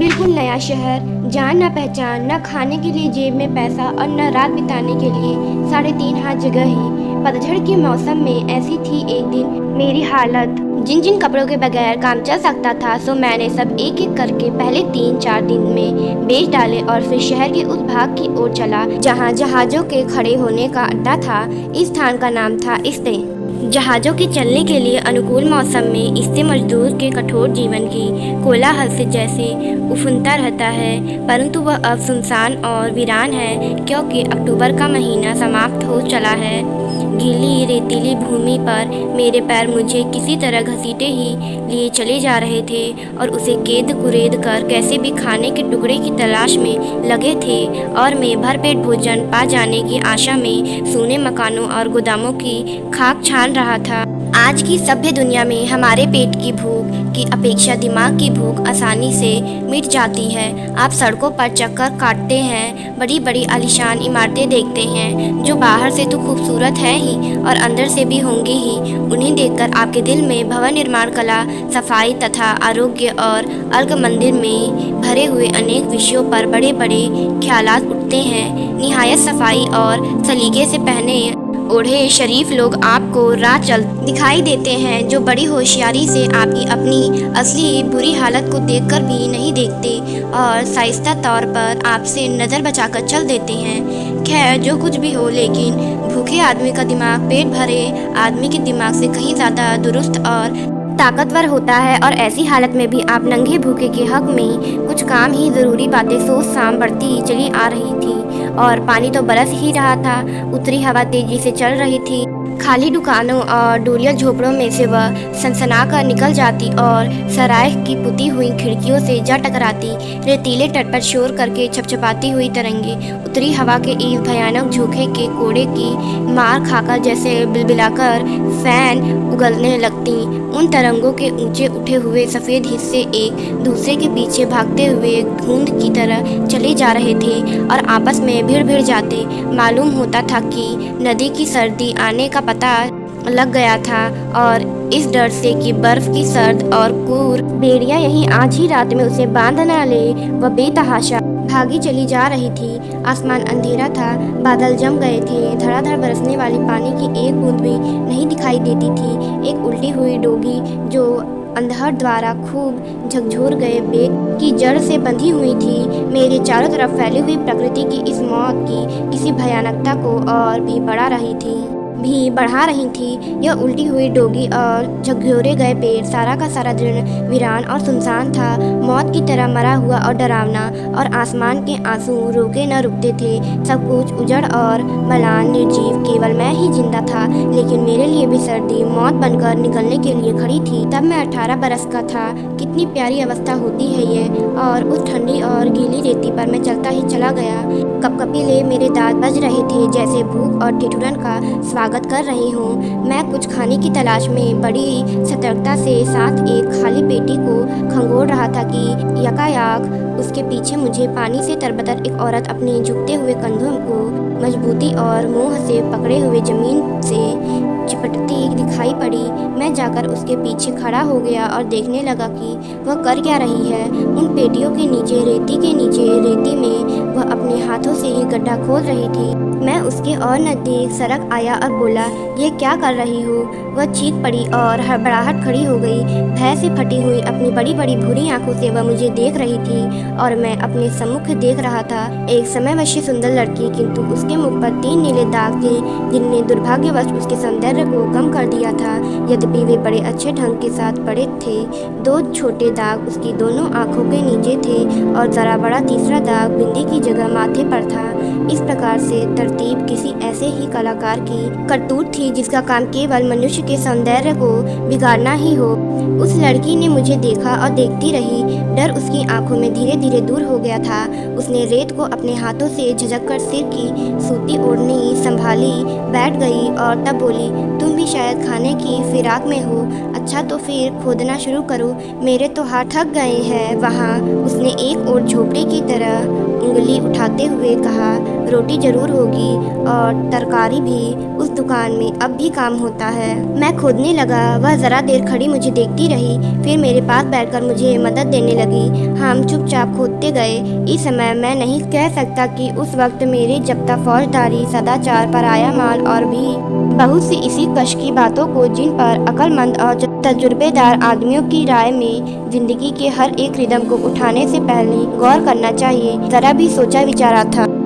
बिल्कुल नया शहर, जान न पहचान, न खाने के लिए जेब में पैसा और न रात बिताने के लिए 3.5 हाथ जगह ही। पतझड़ के मौसम में ऐसी थी एक दिन मेरी हालत। जिन जिन कपड़ों के बगैर काम चल सकता था, सो मैंने सब एक एक करके पहले 3-4 दिन में बेच डाले और फिर शहर के उस भाग की ओर चला जहाँ जहाज़ों के खड़े होने का अड्डा था। इस स्थान का नाम था इस्ते। जहाज़ों के चलने के लिए अनुकूल मौसम में इस्ते मजदूर के कठोर जीवन की कोलाहल से जैसे उफनता रहता है, परंतु वह अब सुनसान और वीरान है, क्योंकि अक्टूबर का महीना समाप्त हो चला है। गीली रेतीली भूमि पर मेरे पैर मुझे किसी तरह घसीटे ही लिए चले जा रहे थे और उसे केद कुरेद कर कैसे भी खाने के टुकड़े की तलाश में लगे थे, और मैं भरपेट भोजन पा जाने की आशा में सूने मकानों और गोदामों की खाक छान रहा था। आज की सभ्य दुनिया में हमारे पेट की भूख की अपेक्षा दिमाग की भूख आसानी से मिट जाती है। आप सड़कों पर चक्कर काटते हैं, बड़ी बड़ी आलीशान इमारतें देखते हैं जो बाहर से तो खूबसूरत है ही और अंदर से भी होंगी ही। उन्हें देखकर आपके दिल में भवन निर्माण कला, सफाई तथा आरोग्य और अर्घ मंदिर में भरे हुए अनेक विषयों पर बड़े बड़े ख्यालात उठते हैं। निहायत सफाई और सलीके से पहने ओढ़े शरीफ लोग आपको राह चल दिखाई देते हैं, जो बड़ी होशियारी से आपकी अपनी असली बुरी हालत को देखकर भी नहीं देखते और साइस्ता तौर पर आपसे नज़र बचाकर चल देते हैं। खैर, जो कुछ भी हो, लेकिन भूखे आदमी का दिमाग पेट भरे आदमी के दिमाग से कहीं ज़्यादा दुरुस्त और ताकतवर होता है, और ऐसी हालत में भी आप नंगे भूखे के हक में कुछ काम ही ज़रूरी बातें सोच शाम बढ़ती चली आ रही थी। और पानी तो बरस ही रहा था, उत्तरी हवा तेजी से चल रही थी। खाली दुकानों और डोलिया झोपड़ों में से वह सनसना कर निकल जाती और सराय की पुती हुई खिड़कियों से जा टकराती। रेतीले तट पर शोर करके छपछपाती हुई तरंगे उत्तरी हवा के इस भयानक झोंके के कोड़े की मार खाकर जैसे बिलबिलाकर फैन उगलने लगती। उन तरंगों के ऊंचे उठे हुए सफ़ेद हिस्से एक दूसरे के पीछे भागते हुए धुंध की तरह चले जा रहे थे और आपस में भिड़ भिड़ जाते। मालूम होता था कि नदी की सर्दी आने का पता लग गया था, और इस डर से कि बर्फ की सर्द और क्रूर बेड़ियां यहीं आज ही रात में उसे बांध न ले, वह बेतहाशा भागी चली जा रही थी। आसमान अंधेरा था, बादल जम गए थे, धड़ाधड़ बरसने वाली पानी की एक बूंद भी नहीं दिखाई देती थी। एक उल्टी हुई डोगी जो अंधड़ द्वारा खूब झकझोर गए बेग की जड़ से बंधी हुई थी, मेरे चारों तरफ फैली हुई प्रकृति की इस मौत की किसी भयानकता को और भी बढ़ा रही थी। यह उल्टी हुई डोगी और झकझोरे गए पेड़ सारा का सारा दृढ़ वीरान और सुनसान था, मौत की तरह मरा हुआ और डरावना, और आसमान के आंसू रोके न रुकते थे। सब कुछ उजड़ और मलान निर्जीव, केवल मैं ही जिंदा था, लेकिन मेरे लिए भी सर्दी मौत बनकर निकलने के लिए खड़ी थी। तब मैं 18 बरस का था। कितनी प्यारी अवस्था होती है ये, और उस ठंडी और गीली रेती पर मैं चलता ही चला गया। कपकपीले मेरे दांत बज रहे थे, जैसे भूख और ठिठुरन का स्वागत कर रही हूँ। मैं कुछ खाने की तलाश में बड़ी सतर्कता से साथ एक खाली पेटी को खंगोर रहा था कि यकायक उसके पीछे मुझे पानी से तरबतर एक औरत अपने झुकते हुए कंधों को मजबूती और मोह से पकड़े हुए जमीन से चिपटती दिखाई पड़ी। मैं जाकर उसके पीछे खड़ा हो गया और देखने लगा कि वह कर क्या रही है। उन पेटियों के नीचे रेती में वह अपने हाथों से ही गड्ढा खोद रही थी। मैं उसके और नज़दीक सरक आया और बोला, ये क्या कर रही हो? वह चीख पड़ी और हड़बड़ाहट खड़ी हो गई। भय से फटी हुई अपनी बड़ी बड़ी भूरी आंखों से वह मुझे देख रही थी और मैं अपने सम्मुख देख रहा था। एक समवयस्क सुंदर लड़की, किंतु उसके मुख पर 3 नीले दाग थे जिनने दुर्भाग्यवश उसके सौंदर्य को कम कर दिया था, यद्यपि वे बड़े अच्छे ढंग के साथ पड़े थे। 2 छोटे दाग उसकी दोनों आंखों के नीचे थे और जरा बड़ा तीसरा दाग बिंदी की जगह माथे पर था। इस प्रकार से तरतीब किसी ऐसे ही कलाकार की करतूत थी जिसका काम केवल मनुष्य के सौंदर्य को बिगाड़ना ही हो। उस लड़की ने मुझे देखा और देखती रही। डर उसकी आंखों में धीरे धीरे दूर हो गया था। उसने रेत को अपने हाथों से झटक सिर की सूती ओढ़नी संभाली बैठ गई और तब बोली, तुम भी शायद खाने की फिराक में हो। अच्छा, तो फिर खोदना शुरू करो, मेरे तो हाथ थक गए हैं। वहाँ उसने एक और झोपड़ी की तरह उंगली उठाते हुए कहा, रोटी जरूर होगी और तरकारी भी। उस दुकान में अब भी काम होता है। मैं खोदने लगा। वह जरा देर खड़ी मुझे देखती रही, फिर मेरे पास बैठकर मुझे मदद देने लगी। हम चुपचाप खोदते गए। इस समय मैं नहीं कह सकता कि उस वक्त मेरे जब्ता फौजदारी, सदाचार, पराया माल और भी बहुत सी इसी कश की बातों को, जिन पर अक्लमंद और तजुर्बेदार आदमियों की राय में जिंदगी के हर एक रिदम को उठाने से पहले गौर करना चाहिए, जरा भी सोचा विचारा था।